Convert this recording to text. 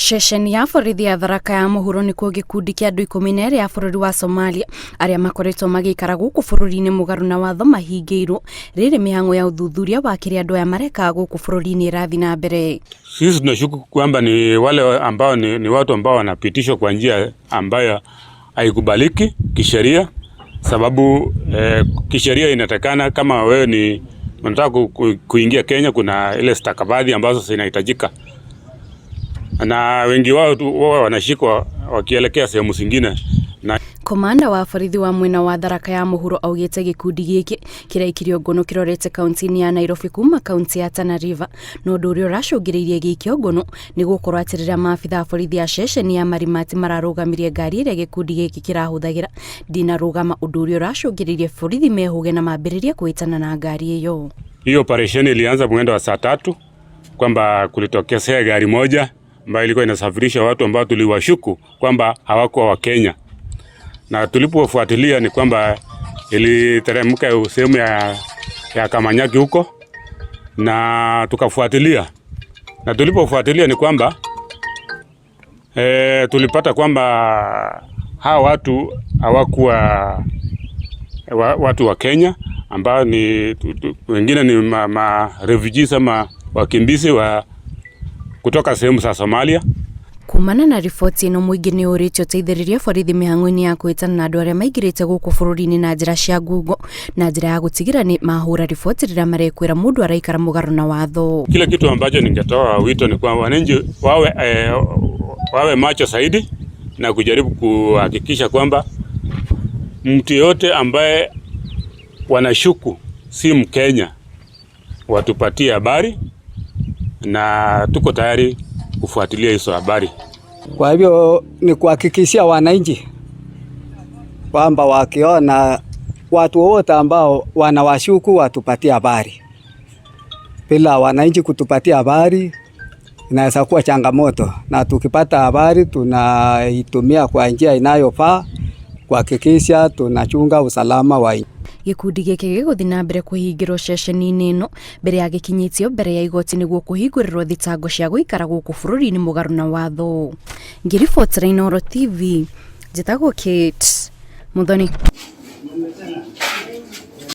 Ceceni ya borithi ya Tharaka ya mũhuro nĩkuo gĩkundi kĩa andũ 12 ya bũrũri wa Somalia arĩa makoretwo magĩikara gũkũ bũrũri-inĩ mũgarũ na watho mahingĩirwo rĩrĩ mĩhang'o ya ũthuthuria wa kĩrĩa andũ aya mareka gũkũ bũrũri-inĩ ĩrathiĩ na mbere. Sisi tunashuku kwamba ni wale ambao ni watu ambao wanapitishwa kwa njia ambayo haikubaliki kisheria, sababu kisheria inatakana kama wewe ni unataka kuingia Kenya, kuna ile stakabadhi ambazo zinahitajika, na wengi wao wanashikwa wakielekea sehemu zingine. Komanda wa borithi wa mwena wa Tharaka ya mũhuro augĩte gĩkundi gĩkĩ kĩraikirio ngono kirorete kaunti-inĩ ya Nairobi kuma kaunti ya Tana River, no ũndũ ũrĩa ũracũngĩrĩirie gĩkio ngono nĩ gũkorwo atĩrĩrĩa maabitha a borithi ya ceceni ya Marimati mararũgamirie ngari ĩrĩa gĩkundi gĩkĩ kĩrahũthagĩra ndinarũgama, ũndũ ũrĩa ũracũngĩrĩirie borithi mehũge na mambĩrĩrie kũhĩtana na ngari ĩyo. Hiyo operation ilianza mwendo wa saa 3 kwamba kulitokea gari moja ambayo ilikuwa inasafirisha watu ambao tuliwashuku kwamba hawakuwa wa Kenya, na tulipofuatilia ni kwamba iliteremka sehemu ya Kamanyaki huko, na tukafuatilia, na tulipofuatilia ni kwamba tulipata kwamba hawa watu hawakuwa watu wa Kenya, ambao ni wengine ni refugees ama wakimbizi kutoka sehemu za Somalia. Kumana na riboti ĩno mũingĩ nĩ ũrĩtio teithĩrĩria borithi mĩhang'o-inĩ ya kwĩtana na andũ arĩa maingĩrĩte gũkũ bũrũri-inĩ na njĩra cia ngungo, na njĩra ya gũtigĩra nĩ mahũra riboti rĩrĩa marekwĩra mũndũ araikara mũgarũ na watho. Kile kitu ambacho ningetoa wito ni kwamba wananchi wawe macho zaidi na kujaribu kuhakikisha kwamba mtu yote ambaye wanashuku si Mkenya watupatie habari, na tuko tayari kufuatilia hizo habari. Kwa hivyo ni kuhakikishia wananchi kwamba wakiona watu wote ambao wanawashuku watupatie habari. Bila wananchi kutupatia habari inaweza kuwa changamoto, na tukipata habari tunaitumia kwa njia inayofaa kuhakikisha tunachunga usalama wa gĩkundi gĩkĩ gĩgũthiĩ na mbere kũhingĩrwo ceceni-inĩ ĩno mbere ya gĩkinyĩtio mbere ya igoti nĩguo kũhingũrĩrwo thitango cia gũikara gũkũ bũrũri-inĩ mũgarũ na watho. Ngĩribotera Inooro TV, njĩtagwo Kate Muthoni.